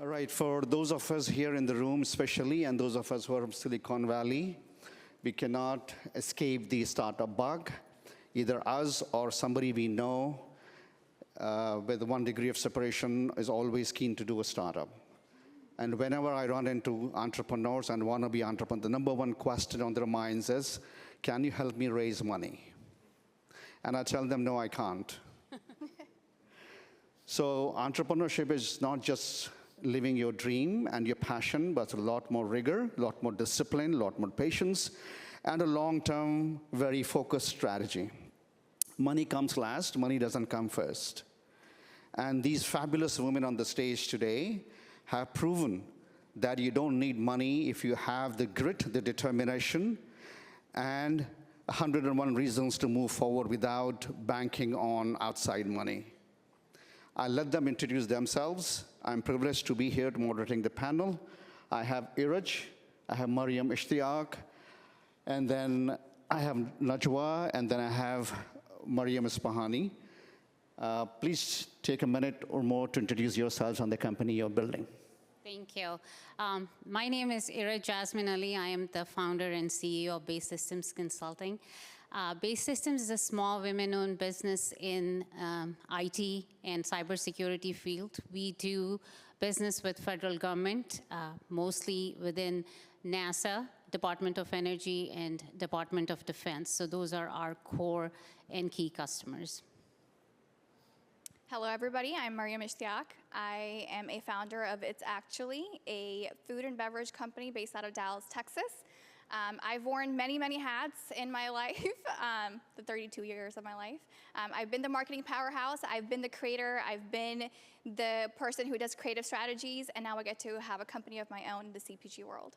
All right, for those of us here in the room especially, and those of us who are from Silicon Valley, we cannot escape the startup bug. Either us or somebody we know with one degree of separation is always keen to do a startup. And whenever I run into entrepreneurs and wannabe entrepreneurs, the number one question on their minds is, can you help me raise money? And I tell them, no, I can't. So entrepreneurship is not just living your dream and your passion, but a lot more rigor, a lot more discipline, a lot more patience, and a long-term, very focused strategy. Money comes last, money doesn't come first. And these fabulous women on the stage today have proven that you don't need money if you have the grit, the determination, and 101 reasons to move forward without banking on outside money. I'll let them introduce themselves. I'm privileged to be here moderating the panel. I have Iraj, I have Mariam Ishtiaq, and then I have Najwa, and then I have Mariam Ispahani. Please take a minute or more to introduce yourselves and the company you're building. Thank you. My name is Iraj Jasmine Ali. I am the founder and CEO of Base Systems Consulting. Base Systems is a small women-owned business in IT and cybersecurity field. We do business with federal government, mostly within NASA, Department of Energy, and Department of Defense. So those are our core and key customers. Hello, everybody. I'm Mariam Ishtiaq. I am a founder of It's Actually, a food and beverage company based out of Dallas, Texas. I've worn many, many hats in my life, the 32 years of my life. I've been the marketing powerhouse. I've been the creator. I've been the person who does creative strategies. And now I get to have a company of my own in the CPG world.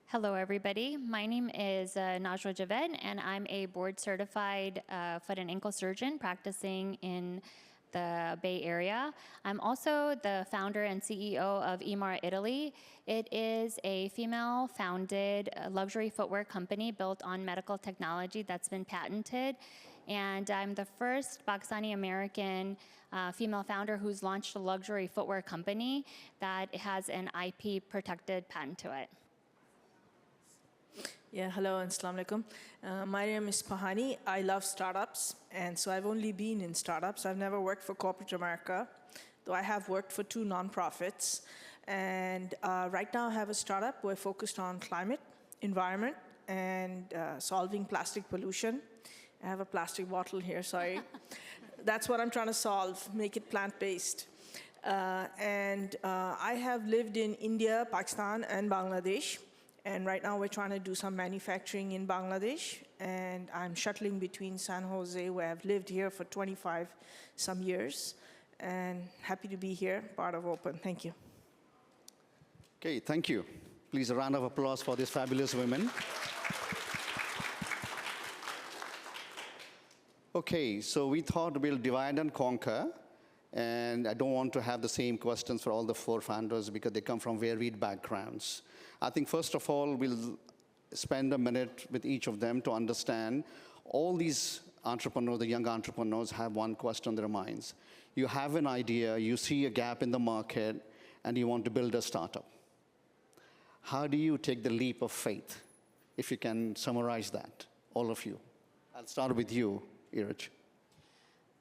Hello, everybody. My name is Najwa Javed, and I'm a board-certified foot and ankle surgeon practicing in the Bay Area. I'm also the founder and CEO of Imara Italy. It is a female-founded luxury footwear company built on medical technology that's been patented. And I'm the first Pakistani-American female founder who's launched a luxury footwear company that has an IP-protected patent to it. Yeah, hello and assalamu alaikum. My name is Pahani. I love startups, and so I've only been in startups. I've never worked for corporate America, though I have worked for 2 nonprofits. And right now I have a startup. We're focused on climate, environment, and solving plastic pollution. I have a plastic bottle here, sorry. That's what I'm trying to solve, make it plant-based. I have lived in India, Pakistan, and Bangladesh. And right now we're trying to do some manufacturing in Bangladesh. And I'm shuttling between San Jose, where I've lived here for 25 some years. And happy to be here, part of Open. Thank you. Okay, thank you. Please a round of applause for these fabulous women. Okay, so we thought we'll divide and conquer. And I don't want to have the same questions for all the 4 founders because they come from varied backgrounds. I think first of all, we'll spend a minute with each of them to understand all these entrepreneurs, the young entrepreneurs have one question on their minds. You have an idea, you see a gap in the market, and you want to build a startup. How do you take the leap of faith? If you can summarize that, all of you. I'll start with you, Iraj.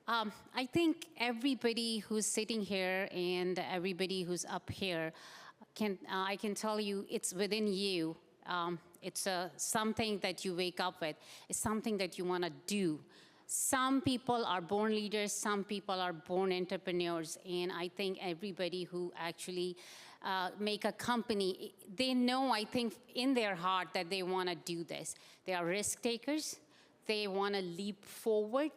I think everybody who's sitting here and everybody who's up here, I can tell you it's within you. It's something that you wake up with. It's something that you want to do. Some people are born leaders. Some people are born entrepreneurs. And I think everybody who actually make a company, they know, I think, in their heart that they want to do this. They are risk takers. They want to leap forward.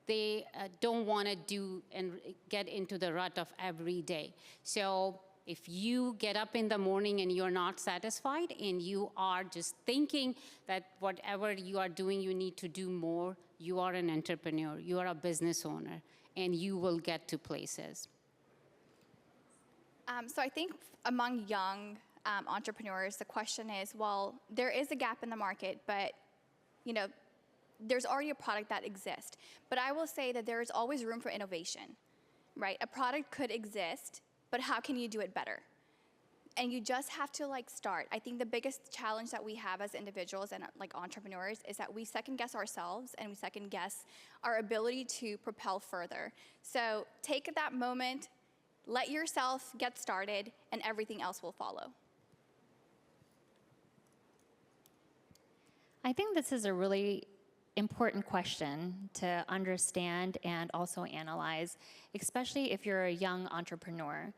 They don't want to do and get into the rut of every day. So if you get up in the morning and you're not satisfied and you are just thinking that whatever you are doing, you need to do more, you are an entrepreneur, you are a business owner, and you will get to places. So I think among young entrepreneurs, the question is, well, there is a gap in the market, but there's already a product that exists. But I will say that there is always room for innovation. right? A product could exist, but how can you do it better? And you just have to like start. I think the biggest challenge that we have as individuals and like entrepreneurs is that we second guess ourselves and we second guess our ability to propel further. So take that moment, let yourself get started, and everything else will follow. I think this is a really important question to understand and also analyze, especially if you're a young entrepreneur.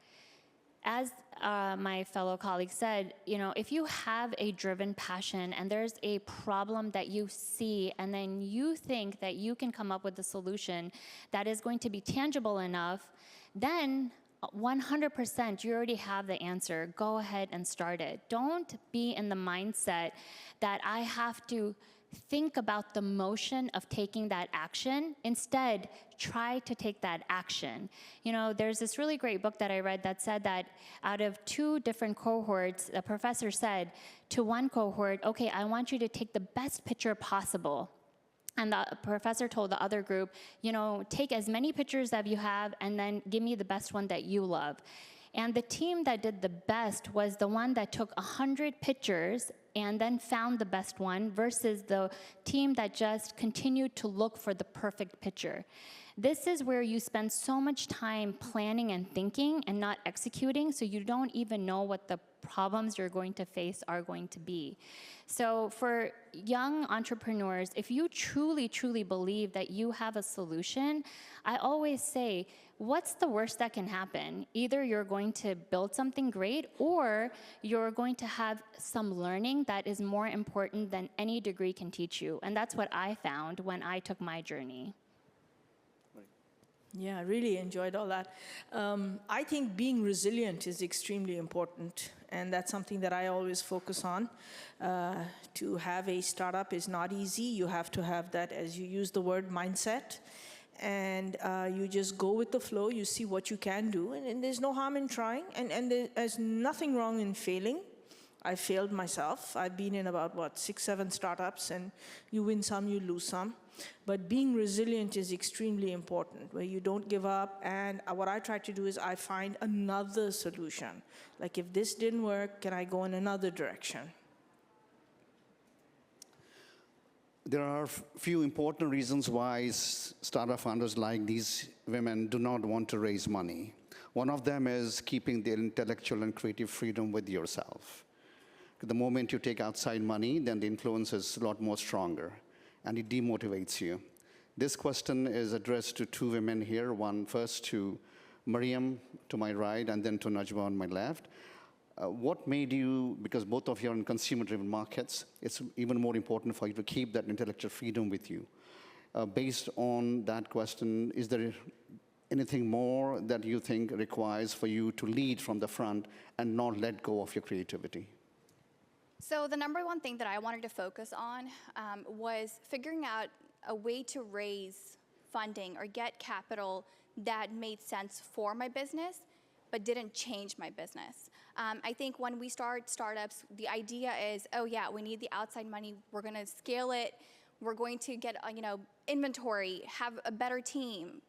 As my fellow colleague said, you know, if you have a driven passion and there's a problem that you see and then you think that you can come up with a solution that is going to be tangible enough, then 100% you already have the answer. Go ahead and start it. Don't be in the mindset that I have to think about the motion of taking that action. Instead, try to take that action. You know, there's this really great book that I read that said that out of 2 different cohorts, the professor said to one cohort, okay, I want you to take the best picture possible. And the professor told the other group, you know, take as many pictures that you have and then give me the best one that you love. And the team that did the best was the one that took 100 pictures and then found the best one versus the team that just continued to look for the perfect picture. This is where you spend so much time planning and thinking and not executing, so you don't even know what the problems you're going to face are going to be. So for young entrepreneurs, if you truly, truly believe that you have a solution, I always say, what's the worst that can happen? Either you're going to build something great or you're going to have some learning that is more important than any degree can teach you. And that's what I found when I took my journey. Yeah, I really enjoyed all that. I think being resilient is extremely important, and that's something that I always focus on. To have a startup is not easy. You have to have that, as you use the word, mindset, and you just go with the flow. You see what you can do, and there's no harm in trying, and there's nothing wrong in failing. I failed myself. I've been in about, 6, 7 startups, and you win some, you lose some. But being resilient is extremely important, where you don't give up. And what I try to do is I find another solution. Like, if this didn't work, can I go in another direction? There are few important reasons why startup founders like these women do not want to raise money. One of them is keeping the intellectual and creative freedom with yourself. The moment you take outside money, then the influence is a lot more stronger, and it demotivates you. This question is addressed to 2 women here, one first to Mariam to my right, and then to Najwa on my left. What made you, because both of you are in consumer-driven markets, it's even more important for you to keep that intellectual freedom with you. Based on that question, is there anything more that you think requires for you to lead from the front and not let go of your creativity? So the number one thing that I wanted to focus on was figuring out a way to raise funding or get capital that made sense for my business, but didn't change my business. I think when we start startups, the idea is, oh yeah, we need the outside money, we're gonna scale it, we're going to get inventory, have a better team,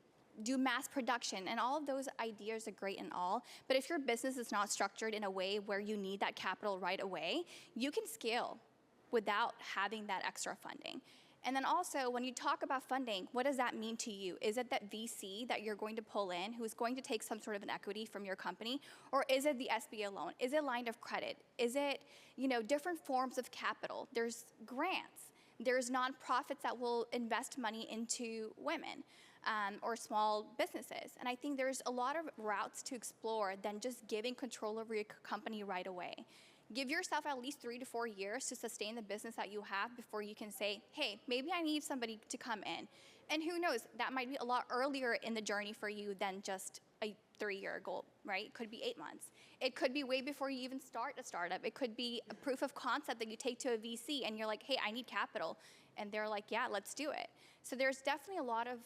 do mass production, and all of those ideas are great and all, but if your business is not structured in a way where you need that capital right away, you can scale without having that extra funding. And then also, when you talk about funding, what does that mean to you? Is it that VC that you're going to pull in who's going to take some sort of an equity from your company? Or is it the SBA loan? Is it line of credit? Is it different forms of capital? There's grants. There's nonprofits that will invest money into women. Or small businesses. And I think there's a lot of routes to explore than just giving control over your company right away. Give yourself at least 3 to 4 years to sustain the business that you have before you can say, hey, maybe I need somebody to come in. And who knows, that might be a lot earlier in the journey for you than just a 3-year goal, right? It could be 8 months. It could be way before you even start a startup. It could be a proof of concept that you take to a VC and you're like, hey, I need capital. And they're like, yeah, let's do it. So there's definitely a lot of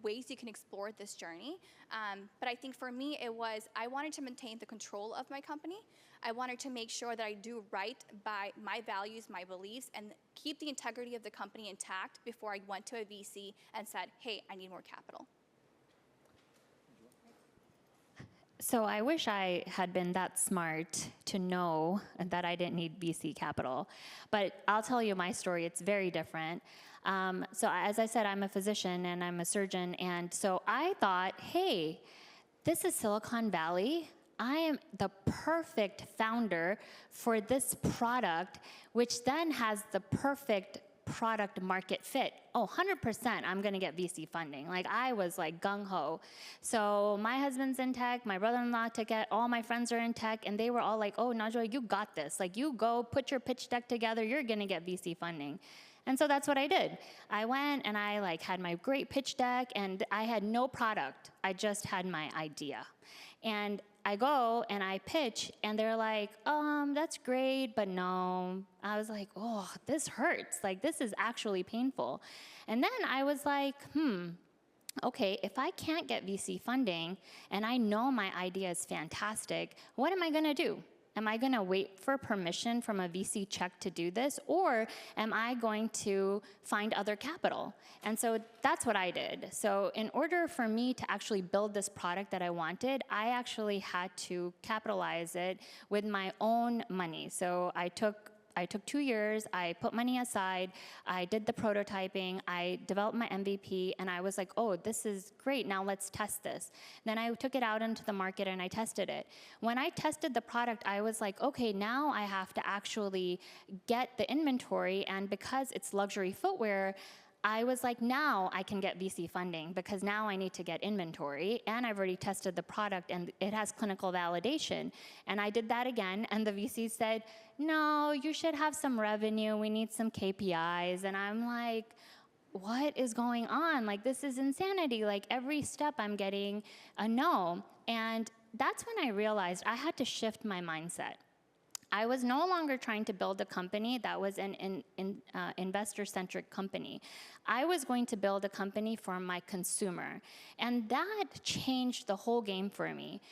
ways you can explore this journey. But I think for me, it was, I wanted to maintain the control of my company. I wanted to make sure that I do right by my values, my beliefs, and keep the integrity of the company intact before I went to a VC and said, hey, I need more capital. So I wish I had been that smart to know that I didn't need VC capital. But I'll tell you my story. It's very different. So as I said, I'm a physician and I'm a surgeon. And so I thought, hey, this is Silicon Valley. I am the perfect founder for this product, which then has the perfect product market fit. Oh, 100% I'm gonna get VC funding. Like, I was like gung-ho. So my husband's in tech, my brother-in-law took it, all my friends are in tech, and they were all like, oh, Najwa, you got this. Like, you go put your pitch deck together, you're gonna get VC funding. And so that's what I did. I went and I like had my great pitch deck, and I had no product. I just had my idea. And I go and I pitch, and they're like, that's great, but no. I was like, oh, this hurts. Like, this is actually painful. And then I was like, okay, if I can't get VC funding, and I know my idea is fantastic, what am I gonna do? Am I gonna wait for permission from a VC check to do this, or am I going to find other capital? And so that's what I did. So in order for me to actually build this product that I wanted, I actually had to capitalize it with my own money. So I took 2 years, I put money aside, I did the prototyping, I developed my MVP, and I was like, oh, this is great, now let's test this. Then I took it out into the market and I tested it. When I tested the product, I was like, okay, now I have to actually get the inventory, and because it's luxury footwear, I was like, now I can get VC funding because now I need to get inventory, and I've already tested the product and it has clinical validation. And I did that again, and the VC said, no, you should have some revenue, we need some KPIs. And I'm like, what is going on? Like, this is insanity. Like, every step I'm getting a no. And that's when I realized I had to shift my mindset. I was no longer trying to build a company that was an investor-centric company. I was going to build a company for my consumer. And that changed the whole game for me.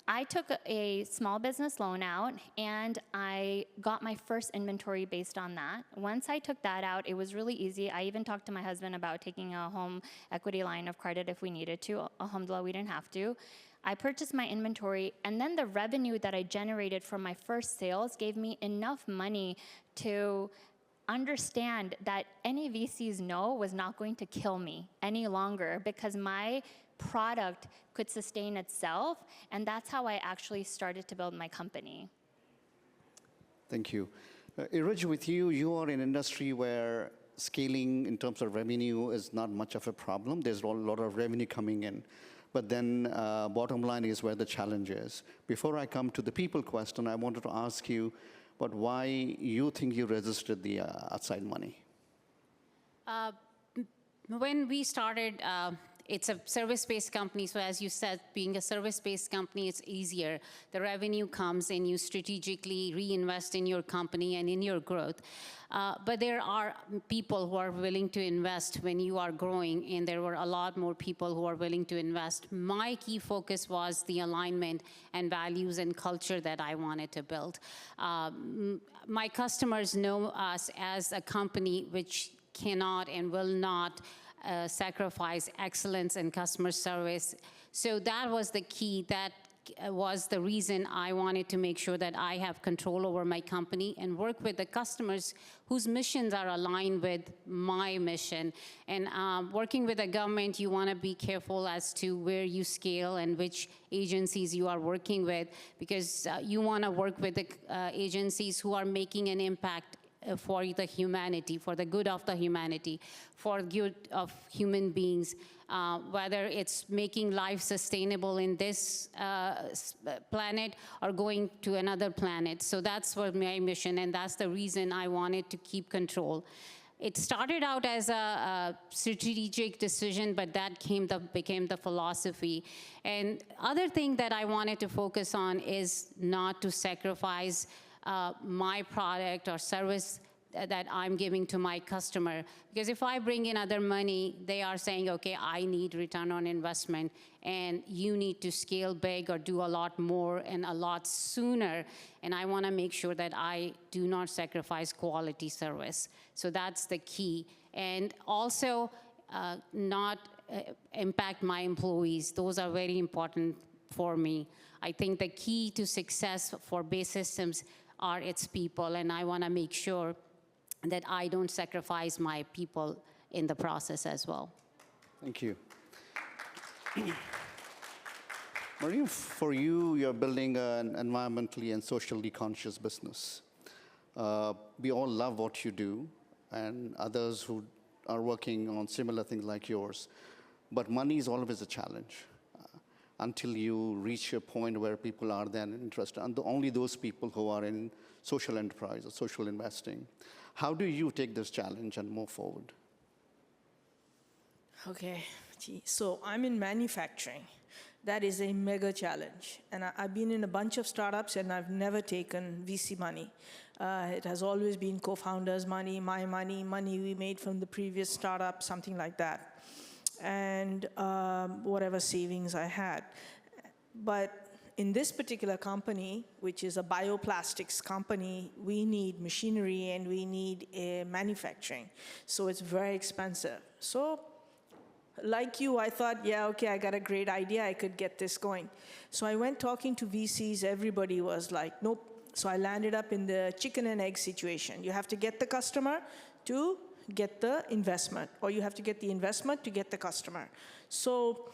I took a small business loan out, and I got my first inventory based on that. Once I took that out, it was really easy. I even talked to my husband about taking a home equity line of credit if we needed to. Alhamdulillah, we didn't have to. I purchased my inventory, and then the revenue that I generated from my first sales gave me enough money to understand that any VC's no was not going to kill me any longer, because my product could sustain itself, and that's how I actually started to build my company. Thank you. Iraj, with you, you are in an industry where scaling in terms of revenue is not much of a problem. There's a lot of revenue coming in. But then bottom line is where the challenge is. Before I come to the people question, I wanted to ask you about why you think you resisted the outside money. When we started, it's a service-based company, so as you said, being a service-based company, it's easier. The revenue comes and you strategically reinvest in your company and in your growth. But there are people who are willing to invest when you are growing, and there were a lot more people who are willing to invest. My key focus was the alignment and values and culture that I wanted to build. My customers know us as a company which cannot and will not sacrifice excellence in customer service. So that was the key. That was the reason I wanted to make sure that I have control over my company and work with the customers whose missions are aligned with my mission. And working with the government, you want to be careful as to where you scale and which agencies you are working with, because you want to work with the agencies who are making an impact for the humanity, for the good of the humanity, for good of human beings, whether it's making life sustainable in this planet or going to another planet. So that's what my mission, and that's the reason I wanted to keep control. It started out as a strategic decision, but that became the philosophy. And other thing that I wanted to focus on is not to sacrifice my product or service that I'm giving to my customer. Because if I bring in other money, they are saying, okay, I need return on investment, and you need to scale big or do a lot more and a lot sooner. And I want to make sure that I do not sacrifice quality service. So that's the key. And also not impact my employees. Those are very important for me. I think the key to success for Bay Systems are its people, and I want to make sure that I don't sacrifice my people in the process as well. Thank you. Maria, for you, you're building an environmentally and socially conscious business. We all love what you do, and others who are working on similar things like yours. But money is always a challenge until you reach a point where people are then interested, and only those people who are in social enterprise or social investing. How do you take this challenge and move forward? Okay, so I'm in manufacturing. That is a mega challenge. And I've been in a bunch of startups and I've never taken VC money. It has always been co-founders' money, my money, money we made from the previous startup, something like that. And whatever savings I had. But in this particular company, which is a bioplastics company, we need machinery and we need manufacturing. So it's very expensive. So like you, I thought, yeah, okay, I got a great idea. I could get this going. So I went talking to VCs. Everybody was like, nope. So I landed up in the chicken and egg situation. You have to get the customer to get the investment, or you have to get the investment to get the customer. So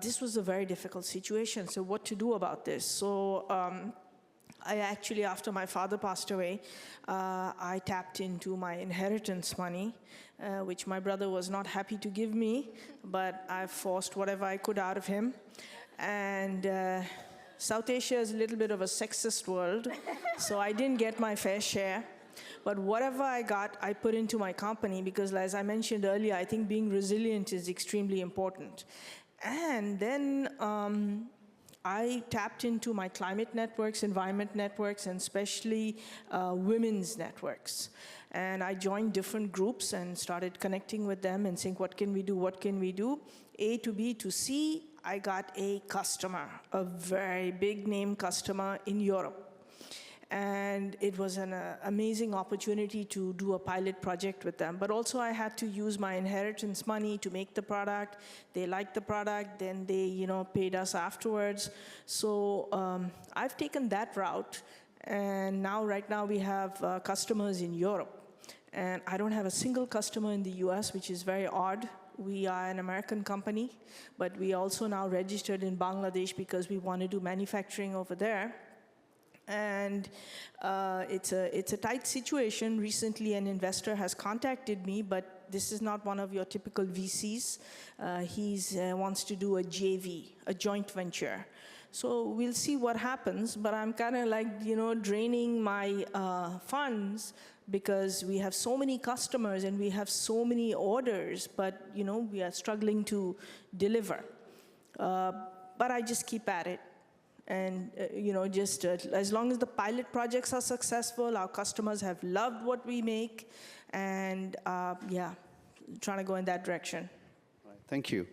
this was a very difficult situation. So what to do about this? So I actually, after my father passed away, I tapped into my inheritance money, which my brother was not happy to give me, but I forced whatever I could out of him. And South Asia is a little bit of a sexist world, so I didn't get my fair share. But whatever I got, I put into my company because, as I mentioned earlier, I think being resilient is extremely important. And then I tapped into my climate networks, environment networks, and especially women's networks. And I joined different groups and started connecting with them and saying, what can we do, what can we do? A to B to C, I got a customer, a very big name customer in Europe. And it was an amazing opportunity to do a pilot project with them. But also I had to use my inheritance money to make the product. They liked the product, then they paid us afterwards. So I've taken that route. And now, right now, we have customers in Europe. And I don't have a single customer in the US, which is very odd. We are an American company, but we also now registered in Bangladesh because we want to do manufacturing over there. And it's a tight situation. Recently, an investor has contacted me, but this is not one of your typical VCs. He wants to do a JV, a joint venture. So we'll see what happens, but I'm kind of like, draining my funds because we have so many customers and we have so many orders, but, we are struggling to deliver. But I just keep at it. And, as long as the pilot projects are successful, our customers have loved what we make, and, trying to go in that direction. Right. Thank you.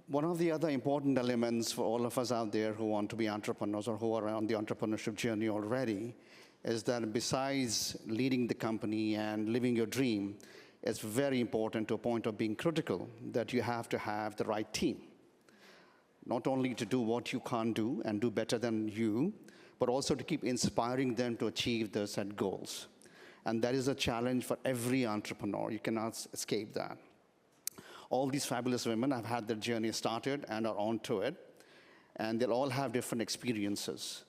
One of the other important elements for all of us out there who want to be entrepreneurs or who are on the entrepreneurship journey already is that besides leading the company and living your dream, it's very important to a point of being critical that you have to have the right team. Not only to do what you can't do and do better than you, but also to keep inspiring them to achieve their set goals. And that is a challenge for every entrepreneur. You cannot escape that. All these fabulous women have had their journey started and are on to it, and they'll all have different experiences.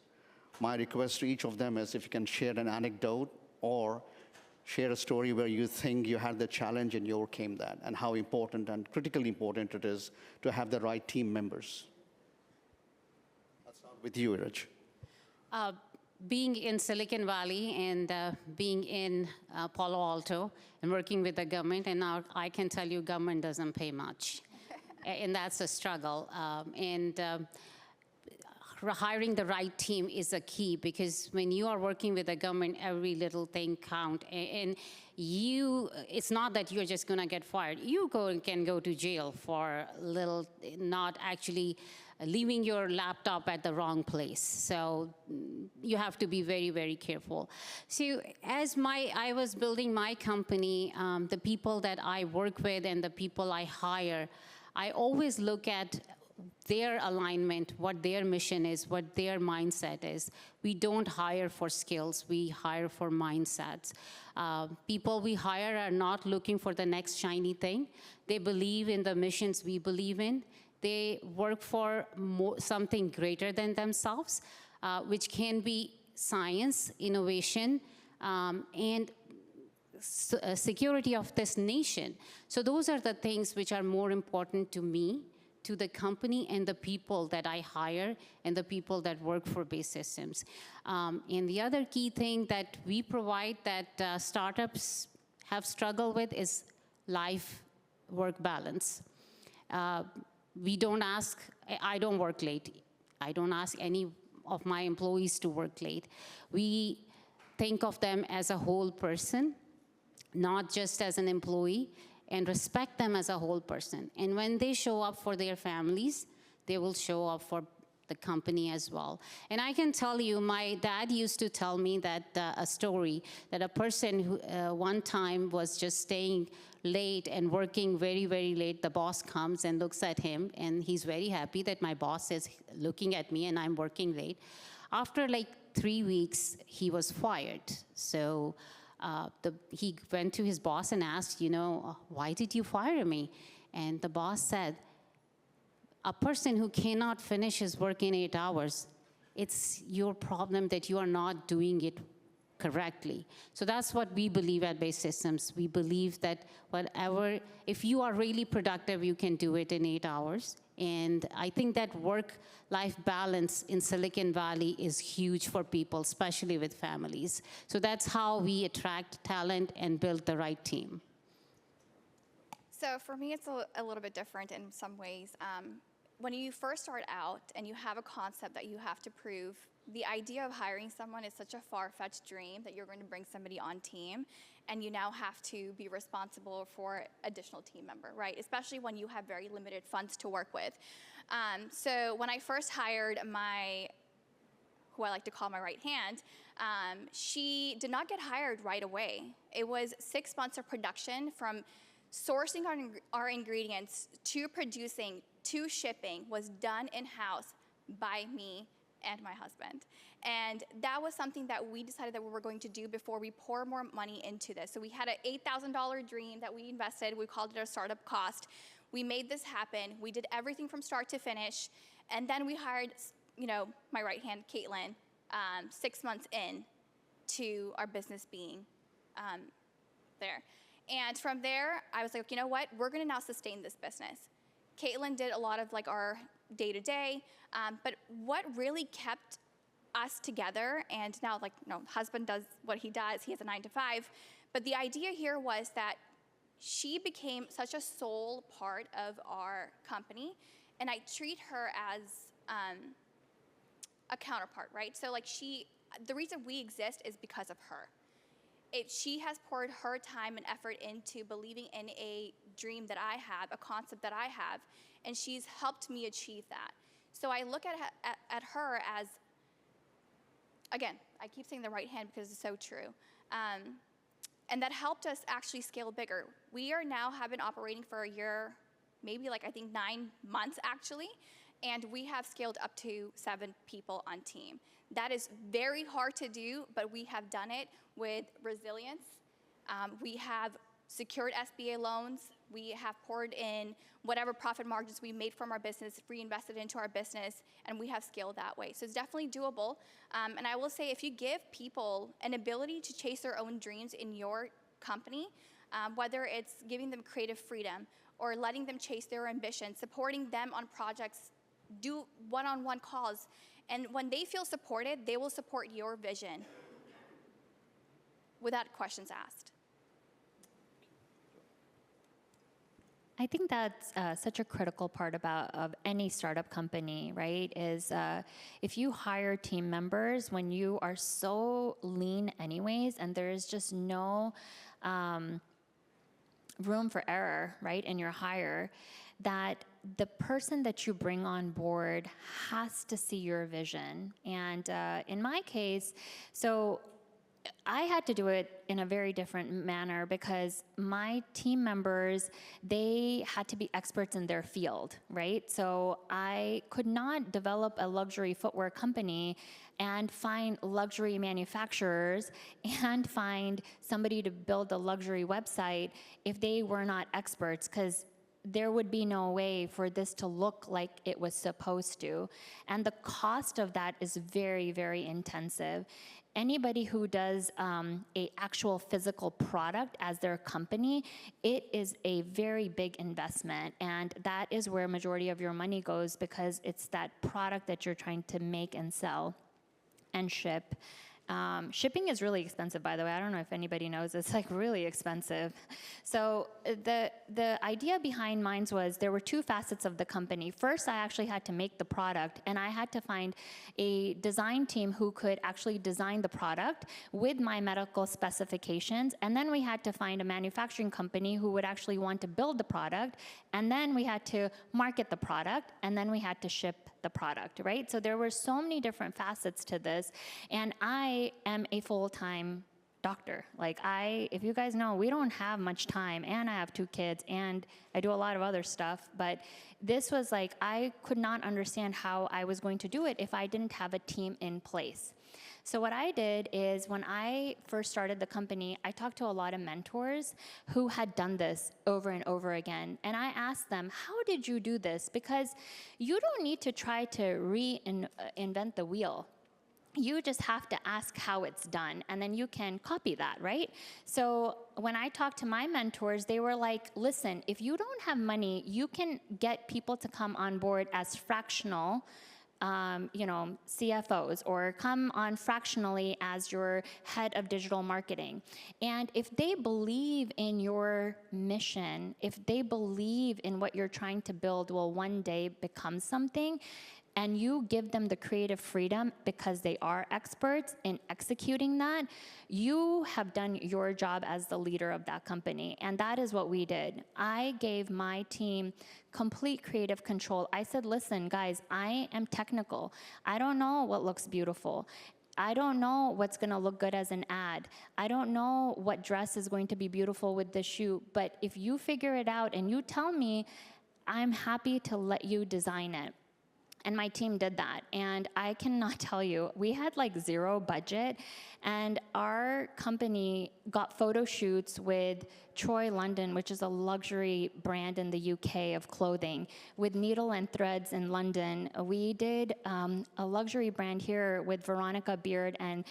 My request to each of them is if you can share an anecdote or share a story where you think you had the challenge and you overcame that, and how important and critically important it is to have the right team members. Let's start with you, Iraj. Being in Silicon Valley and being in Palo Alto and working with the government, and now I can tell you government doesn't pay much. And that's a struggle. Hiring the right team is a key, because when you are working with the government, every little thing counts. And it's not that you're just going to get fired. You can go to jail for little, not actually leaving your laptop at the wrong place. So you have to be very, very careful. So as I was building my company, the people that I work with and the people I hire, I always look at their alignment, what their mission is, what their mindset is. We don't hire for skills, we hire for mindsets. People we hire are not looking for the next shiny thing. They believe in the missions we believe in. They work for something greater than themselves, which can be science, innovation, and security of this nation. So those are the things which are more important to me, to the company, and the people that I hire, and the people that work for Base Systems. And the other key thing that we provide that startups have struggled with is life-work balance. We don't ask, I don't work late. I don't ask any of my employees to work late. We think of them as a whole person, not just as an employee, and respect them as a whole person. And when they show up for their families, they will show up for the company as well. And I can tell you, my dad used to tell me that a story, that a person who one time was just staying late and working very, very late. The boss comes and looks at him, and he's very happy that my boss is looking at me and I'm working late. After like 3 weeks, he was fired. So he went to his boss and asked, why did you fire me? And the boss said, a person who cannot finish his work in 8 hours, it's your problem that you are not doing it correctly. So that's what we believe at Base Systems. We believe that if you are really productive, you can do it in 8 hours. And I think that work-life balance in Silicon Valley is huge for people, especially with families. So that's how we attract talent and build the right team. So for me, it's a little bit different in some ways. When you first start out and you have a concept that you have to prove, the idea of hiring someone is such a far-fetched dream that you're going to bring somebody on team, and you now have to be responsible for additional team member, right? Especially when you have very limited funds to work with. So when I first hired who I like to call my right hand, she did not get hired right away. It was 6 months of production, from sourcing our ingredients to producing to shipping, was done in-house by me and my husband. And that was something that we decided that we were going to do before we pour more money into this. So we had an $8,000 dream that we invested. We called it our startup cost. We made this happen. We did everything from start to finish. And then we hired, my right hand, Caitlin, 6 months in to our business being there. And from there, I was like, you know what? We're going to now sustain this business. Caitlin did a lot of our day-to-day, but what really kept us together, and now husband does what he does, he has a 9-to-5, but the idea here was that she became such a sole part of our company, and I treat her as a counterpart, right? So the reason we exist is because of her. She has poured her time and effort into believing in a dream that I have, a concept that I have, and she's helped me achieve that. So I look at her as, again, I keep saying the right hand because it's so true, and that helped us actually scale bigger. We have been operating for a year, maybe I think 9 months actually, and we have scaled up to 7 people on team. That is very hard to do, but we have done it with resilience. We have secured SBA loans. We have poured in whatever profit margins we made from our business, reinvested into our business, and we have scaled that way. So it's definitely doable. And I will say, if you give people an ability to chase their own dreams in your company, whether it's giving them creative freedom or letting them chase their ambition, supporting them on projects, do one-on-one calls, and when they feel supported, they will support your vision without questions asked. I think that's such a critical part of any startup company, right? Is if you hire team members when you are so lean anyways, and there's just no room for error, right, in your hire, that the person that you bring on board has to see your vision. And in my case, so I had to do it in a very different manner because my team members, they had to be experts in their field, right? So I could not develop a luxury footwear company and find luxury manufacturers and find somebody to build a luxury website if they were not experts, because there would be no way for this to look like it was supposed to. And the cost of that is very, very intensive. Anybody who does a actual physical product as their company, it is a very big investment, and that is where majority of your money goes, because it's that product that you're trying to make and sell and ship. Shipping is really expensive, by the way. I don't know if anybody knows. It's like really expensive. So the idea behind mine was there were two facets of the company. First, I actually had to make the product, and I had to find a design team who could actually design the product with my medical specifications. And then we had to find a manufacturing company who would actually want to build the product. And then we had to market the product, and then we had to ship the product, right? So there were so many different facets to this, and I am a full-time doctor. Like if you guys know, we don't have much time, and I have 2 kids, and I do a lot of other stuff, but this was like, I could not understand how I was going to do it if I didn't have a team in place. So what I did is when I first started the company, I talked to a lot of mentors who had done this over and over again. And I asked them, how did you do this? Because you don't need to try to reinvent the wheel. You just have to ask how it's done, and then you can copy that, right? So when I talked to my mentors, they were like, listen, if you don't have money, you can get people to come on board as fractional CFOs, or come on fractionally as your head of digital marketing. And if they believe in your mission, if they believe in what you're trying to build will one day become something, and you give them the creative freedom because they are experts in executing that, you have done your job as the leader of that company. And that is what we did. I gave my team complete creative control. I said, listen, guys, I am technical. I don't know what looks beautiful. I don't know what's going to look good as an ad. I don't know what dress is going to be beautiful with the shoe. But if you figure it out and you tell me, I'm happy to let you design it. And my team did that. And I cannot tell you, we had like 0 budget, and our company got photo shoots with Troy London, which is a luxury brand in the UK of clothing, with Needle and Threads in London. We did a luxury brand here with Veronica Beard and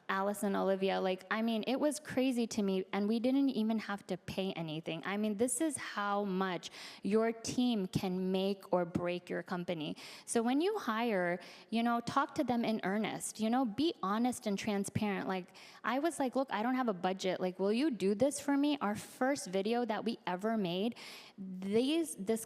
Alice and Olivia. Like, I mean, it was crazy to me, and we didn't even have to pay anything. I mean, this is how much your team can make or break your company. So when you hire, talk to them in earnest, be honest and transparent. Like, I was like, look, I don't have a budget. Like, will you do this for me? Our first video that we ever made, this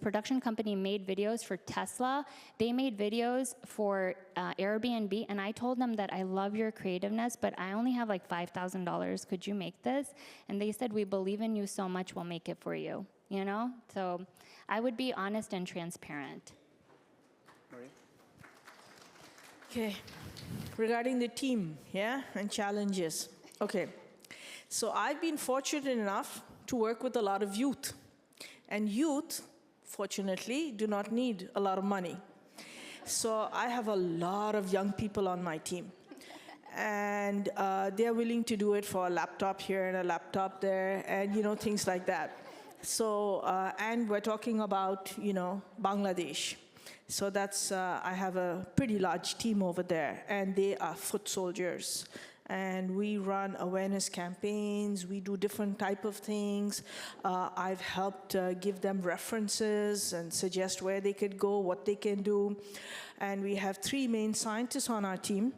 production company made videos for Tesla. They made videos for Airbnb, and I told them that I love your creativeness, but I only have like $5,000. Could you make this? And they said, we believe in you so much, we'll make it for you. So I would be honest and transparent. Okay, regarding the team, and challenges. Okay, so I've been fortunate enough to work with a lot of youth. And youth, fortunately, do not need a lot of money. So I have a lot of young people on my team. And they're willing to do it for a laptop here and a laptop there, and things like that. So, and we're talking about, Bangladesh. So that's, I have a pretty large team over there, and they are foot soldiers. And we run awareness campaigns, we do different type of things. I've helped give them references and suggest where they could go, what they can do. And we have 3 main scientists on our team,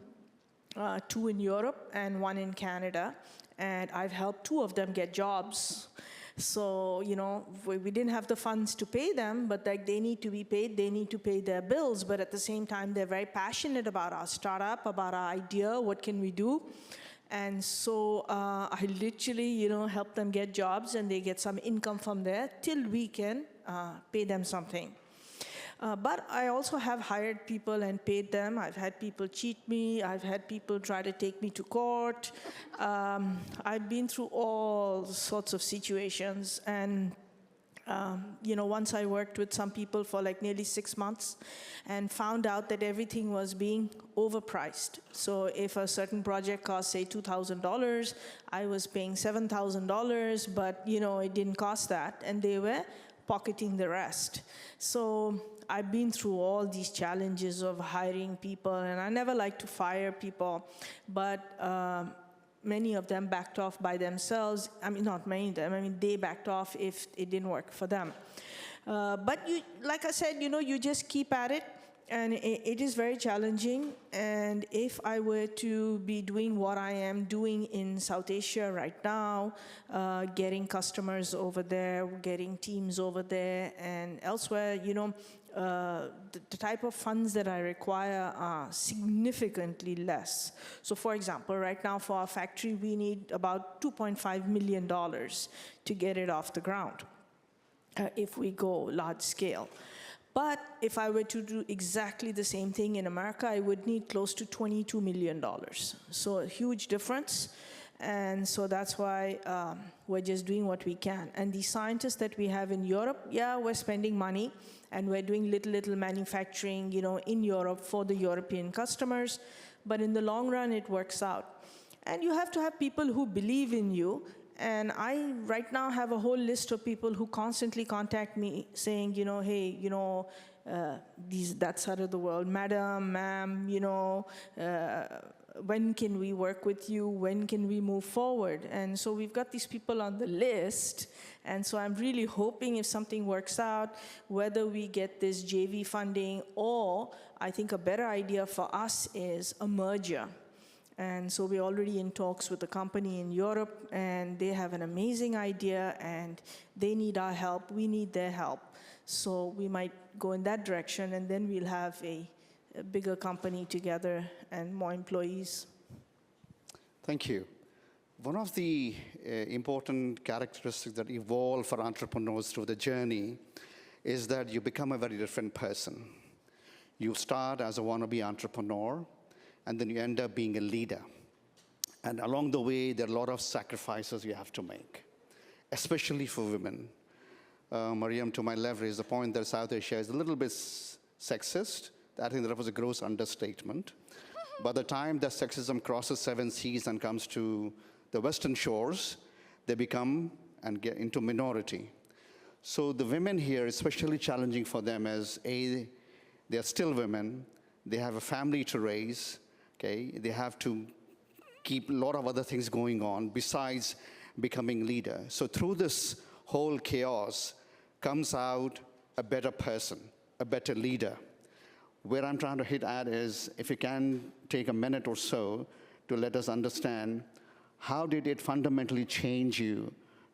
2 in Europe and 1 in Canada. And I've helped 2 of them get jobs. So, we didn't have the funds to pay them, but like they need to be paid, they need to pay their bills, but at the same time, they're very passionate about our startup, about our idea, what can we do? And so I literally, help them get jobs, and they get some income from there till we can pay them something. But I also have hired people and paid them. I've had people cheat me. I've had people try to take me to court. I've been through all sorts of situations. And once I worked with some people for like nearly 6 months and found out that everything was being overpriced. So if a certain project cost, say, $2,000, I was paying $7,000, but it didn't cost that, and they were pocketing the rest. So I've been through all these challenges of hiring people, and I never like to fire people, but many of them backed off by themselves. I mean, not many of them. They backed off if it didn't work for them. But like I said, you just keep at it, and it is very challenging. And if I were to be doing what I am doing in South Asia right now, getting customers over there, getting teams over there, and elsewhere, the type of funds that I require are significantly less. So for example, right now for our factory, we need about $2.5 million to get it off the ground if we go large scale. But if I were to do exactly the same thing in America, I would need close to $22 million. So a huge difference. And so that's why we're just doing what we can. And the scientists that we have in Europe, yeah, we're spending money, and we're doing little manufacturing, in Europe for the European customers. But in the long run, it works out. And you have to have people who believe in you. And I right now have a whole list of people who constantly contact me saying, hey, that side of the world, madam, ma'am, when can we work with you? When can we move forward? And so we've got these people on the list. And so I'm really hoping if something works out, whether we get this JV funding, or I think a better idea for us is a merger. And so we're already in talks with a company in Europe, and they have an amazing idea, and they need our help. We need their help. So we might go in that direction, and then we'll have a bigger company together and more employees. Thank you. One of the important characteristics that evolve for entrepreneurs through the journey is that you become a very different person. You start as a wannabe entrepreneur, and then you end up being a leader. And along the way, there are a lot of sacrifices you have to make, especially for women. Mariam, to my left, raised the point that South Asia is a little bit sexist. I think that was a gross understatement. By the time that sexism crosses 7 seas and comes to the Western shores, they become and get into minority. So the women here, especially challenging for them as A, they're still women, they have a family to raise, okay? They have to keep a lot of other things going on besides becoming leader. So through this whole chaos comes out a better person, a better leader. Where I'm trying to hit at is, if you can take a minute or so to let us understand, how did it fundamentally change you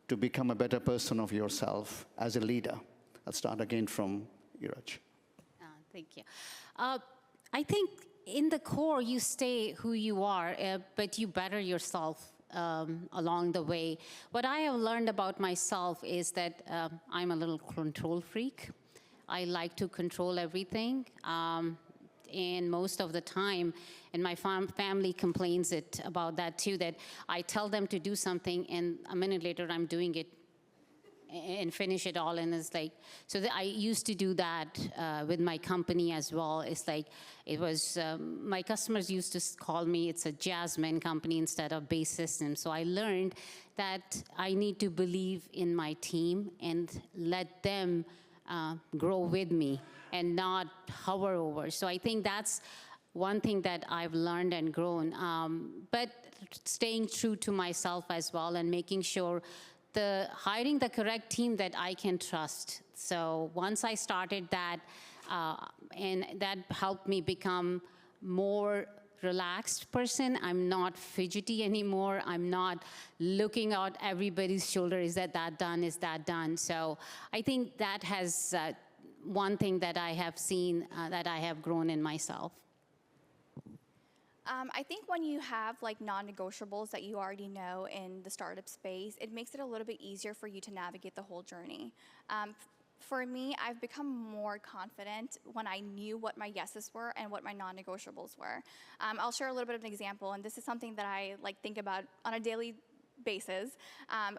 to become a better person of yourself as a leader? I'll start again from Iraj. Thank you. I think in the core, you stay who you are, but you better yourself along the way. What I have learned about myself is that I'm a little control freak. I like to control everything. And most of the time, and my family complains about that too, that I tell them to do something, and a minute later, I'm doing it and finish it all. And it's like, so I used to do that with my company as well. It's like, it was, my customers used to call me, it's a Jasmine company instead of base system. So I learned that I need to believe in my team and let them grow with me and not hover over. So I think that's one thing that I've learned and grown. But staying true to myself as well, and making sure hiring the correct team that I can trust. So once I started that, and that helped me become more relaxed person. I'm not fidgety anymore. I'm not looking out everybody's shoulder. Is that done? Is that done? So I think that has one thing that I have seen that I have grown in myself. I think when you have like non-negotiables that you already know in the startup space, it makes it a little bit easier for you to navigate the whole journey. For me, I've become more confident when I knew what my yeses were and what my non-negotiables were. I'll share a little bit of an example, and this is something that I think about on a daily basis.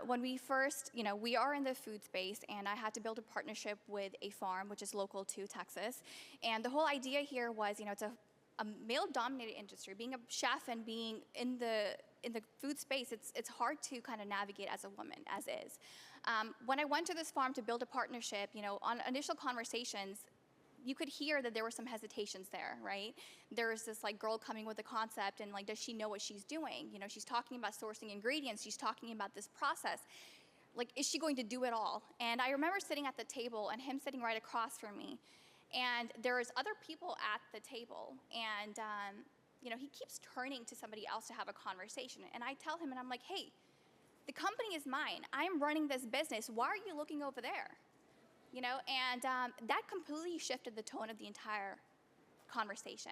When we first, we are in the food space, and I had to build a partnership with a farm, which is local to Texas. And the whole idea here was, it's a male-dominated industry. Being a chef and being in the food space, it's hard to kind of navigate as a woman, as is. When I went to this farm to build a partnership, on initial conversations, you could hear that there were some hesitations there, right? There was this girl coming with a concept, and does she know what she's doing? She's talking about sourcing ingredients. She's talking about this process. Is she going to do it all? And I remember sitting at the table and him sitting right across from me. And there was other people at the table, and he keeps turning to somebody else to have a conversation. And I tell him, and I'm like, hey, the company is mine. I'm running this business. Why are you looking over there? And that completely shifted the tone of the entire conversation.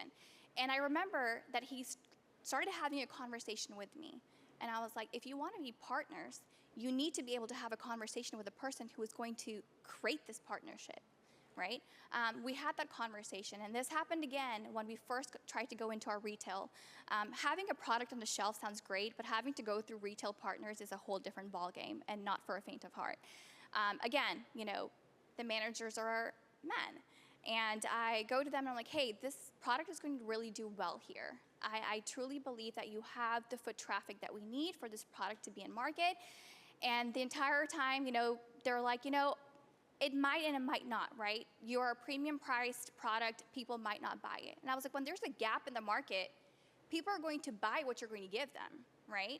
And I remember that he started having a conversation with me. And I was like, if you want to be partners, you need to be able to have a conversation with a person who is going to create this partnership, right? We had that conversation, and this happened again when we first tried to go into our retail. Having a product on the shelf sounds great, but having to go through retail partners is a whole different ballgame, and not for a faint of heart. Again, the managers are men, and I go to them and I'm like, hey, this product is going to really do well here. I truly believe that you have the foot traffic that we need for this product to be in market. And the entire time, they're like, it might and it might not, right? You're a premium priced product, people might not buy it. And I was like, when there's a gap in the market, people are going to buy what you're going to give them, right?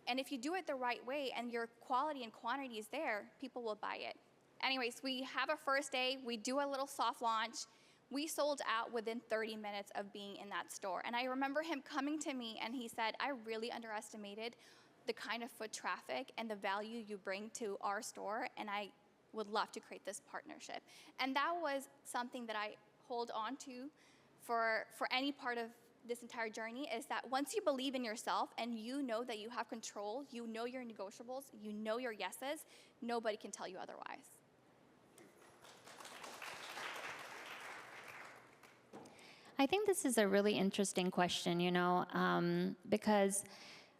And if you do it the right way and your quality and quantity is there, people will buy it. Anyways, we have a first day, we do a little soft launch. We sold out within 30 minutes of being in that store. And I remember him coming to me and he said, I really underestimated the kind of foot traffic and the value you bring to our store, and I would love to create this partnership. And that was something that I hold on to for any part of this entire journey, is that once you believe in yourself and you know that you have control, you know your negotiables, you know your yeses, nobody can tell you otherwise. I think this is a really interesting question, because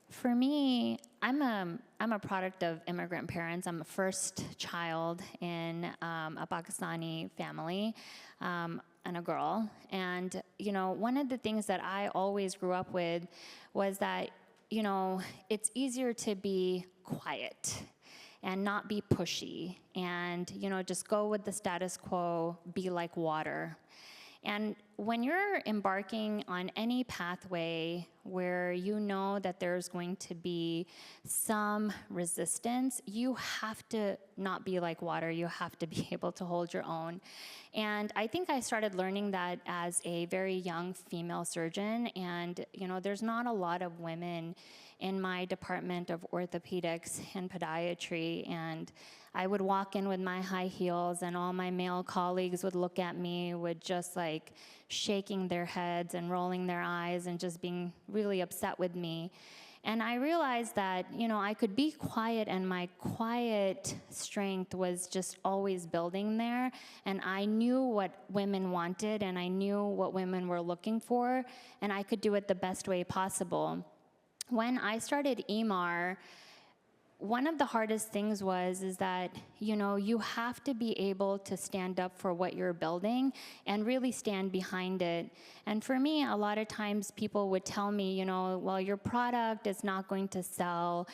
for me, I'm a product of immigrant parents. I'm a first child in a Pakistani family, and a girl. And, one of the things that I always grew up with was that, it's easier to be quiet and not be pushy and, just go with the status quo, be like water. And when you're embarking on any pathway where you know that there's going to be some resistance, you have to not be like water. You have to be able to hold your own. And I think I started learning that as a very young female surgeon. And, there's not a lot of women in my department of orthopedics and podiatry. And I would walk in with my high heels, and all my male colleagues would look at me with just shaking their heads and rolling their eyes and just being really upset with me. And I realized that, I could be quiet, and my quiet strength was just always building there. And I knew what women wanted, and I knew what women were looking for, and I could do it the best way possible. When I started EMAR, one of the hardest things is that, you have to be able to stand up for what you're building and really stand behind it. And for me, a lot of times people would tell me, well, your product is not going to sell.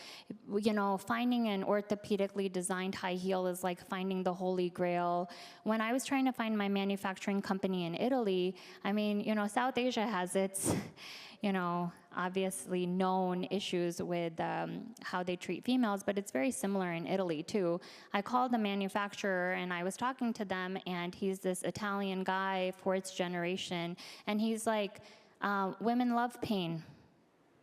Finding an orthopedically designed high heel is like finding the Holy Grail. When I was trying to find my manufacturing company in Italy, South Asia has its, obviously known issues with how they treat females, but it's very similar in Italy too. I called the manufacturer and I was talking to them, and he's this Italian guy, fourth generation, and he's like, women love pain.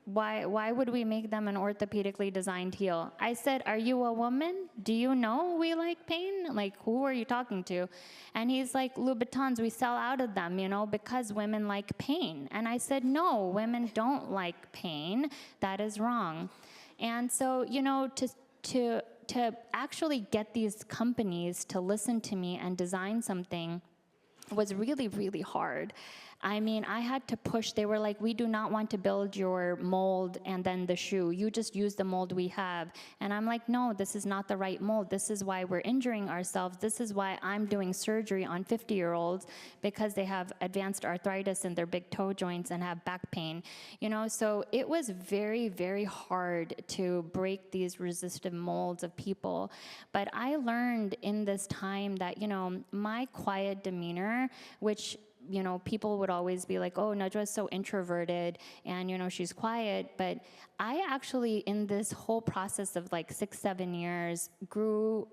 Why would we make them an orthopedically designed heel? I said, are you a woman? Do you know we like pain? Who are you talking to? And he's like, Louboutins, we sell out of them, because women like pain. And I said, no, women don't like pain. That is wrong. And so, to to actually get these companies to listen to me and design something was really, really hard. I mean, I had to push. They were like, we do not want to build your mold and then the shoe. You just use the mold we have. And I'm like, no, this is not the right mold. This is why we're injuring ourselves. This is why I'm doing surgery on 50-year-olds, because they have advanced arthritis in their big toe joints and have back pain. You know, so it was very, very hard to break these resistive molds of people. But I learned in this time that, you know, my quiet demeanor, which, you know, people would always be like, oh, Najwa is so introverted and, you know, she's quiet. But I actually, in this whole process of like 6-7 years, grew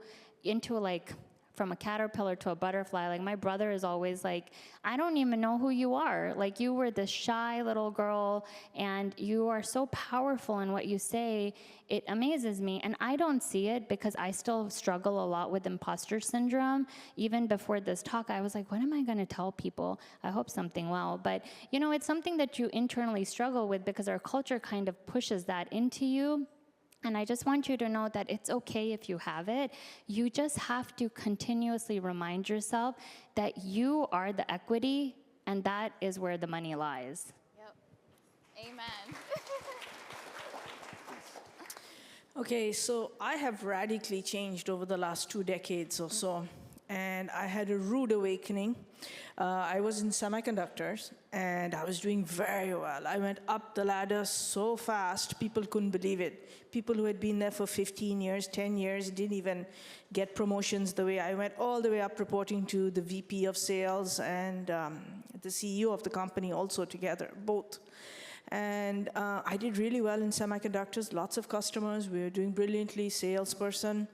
into like, from a caterpillar to a butterfly. Like, my brother is always like, I don't even know who you are. Like, you were this shy little girl and you are so powerful in what you say. It amazes me. And I don't see it because I still struggle a lot with imposter syndrome. Even before this talk, I was like, what am I going to tell people? I hope something well. But, you know, it's something that you internally struggle with because our culture kind of pushes that into you. And I just want you to know that it's okay if you have it. You just have to continuously remind yourself that you are the equity, and that is where the money lies. Yep. Amen. Okay, so I have radically changed over the last 2 decades or so, and I had a rude awakening. I was in semiconductors, and I was doing very well. I went up the ladder so fast, people couldn't believe it. People who had been there for 15 years, 10 years, didn't even get promotions the way I went, all the way up reporting to the VP of sales and the CEO of the company also together, both. And I did really well in semiconductors, lots of customers, we were doing brilliantly, salesperson.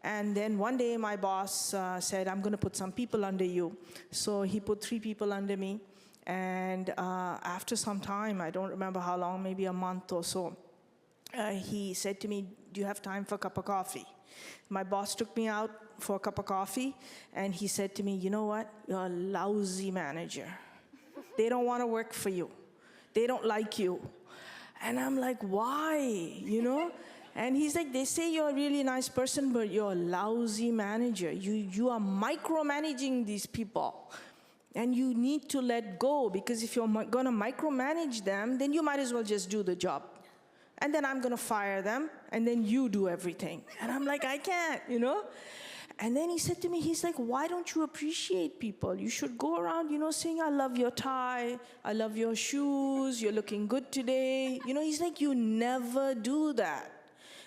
And then one day my boss said, I'm going to put some people under you. So he put 3 people under me. And after some time, I don't remember how long, maybe a month or so, he said to me, do you have time for a cup of coffee? My boss took me out for a cup of coffee, and he said to me, you know what? You're a lousy manager. They don't want to work for you. They don't like you. And I'm like, why? You know? And he's like, they say you're a really nice person, but you're a lousy manager. You are micromanaging these people. And you need to let go, because if you're going to micromanage them, then you might as well just do the job. And then I'm going to fire them, and then you do everything. And I'm like, I can't, you know? And then he said to me, he's like, why don't you appreciate people? You should go around, you know, saying, I love your tie, I love your shoes, you're looking good today. You know, he's like, you never do that.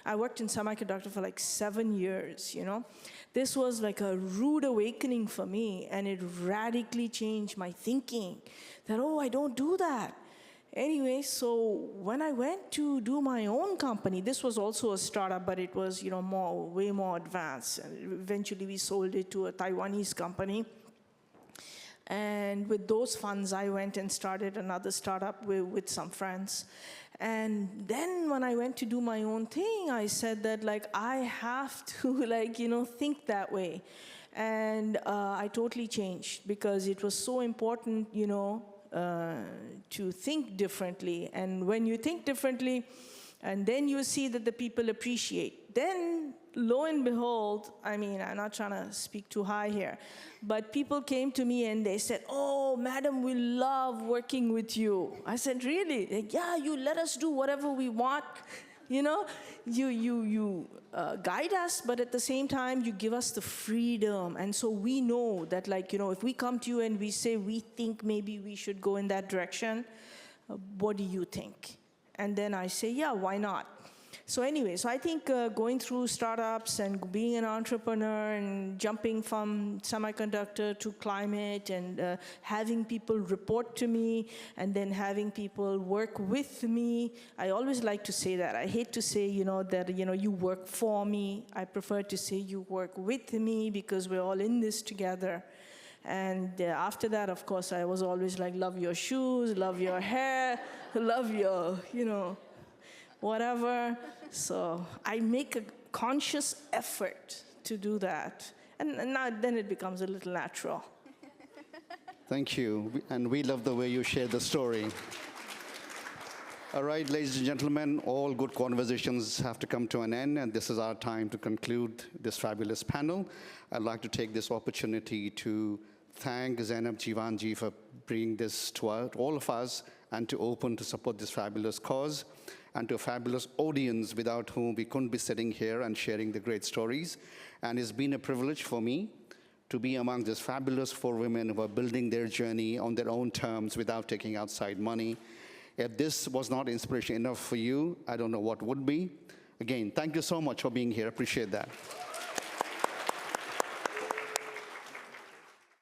I worked in semiconductor for like 7 years, you know. This was like a rude awakening for me, and it radically changed my thinking that, oh, I don't do that. Anyway, so when I went to do my own company, this was also a startup, but it was, you know, way more advanced. And eventually we sold it to a Taiwanese company. And with those funds, I went and started another startup with some friends. And then when I went to do my own thing, I said that, like, I have to, like, you know, think that way. And I totally changed, because it was so important, you know, to think differently. And when you think differently, and then you see that the people appreciate, then lo and behold, I mean, I'm not trying to speak too high here, but people came to me and they said, oh, madam, we love working with you. I said, really? Like, yeah, you let us do whatever we want. You know, you guide us, but at the same time, you give us the freedom. And so we know that, like, you know, if we come to you and we say, we think maybe we should go in that direction, what do you think? And then I say, yeah, why not? So anyway, so I think going through startups and being an entrepreneur and jumping from semiconductor to climate and having people report to me and then having people work with me, I always like to say that. I hate to say, you know, that, you know, you work for me. I prefer to say you work with me, because we're all in this together. And after that, of course, I was always like, love your shoes, love your hair, love your, you know, whatever. So I make a conscious effort to do that. And now then it becomes a little natural. Thank you. And we love the way you share the story. All right, ladies and gentlemen, all good conversations have to come to an end, and this is our time to conclude this fabulous panel. I'd like to take this opportunity to thank Zainab Jivanji for bringing this to all of us and to open to support this fabulous cause, and to a fabulous audience without whom we couldn't be sitting here and sharing the great stories. And it's been a privilege for me to be among these fabulous 4 women who are building their journey on their own terms without taking outside money. If this was not inspiration enough for you, I don't know what would be. Again, thank you so much for being here. Appreciate that.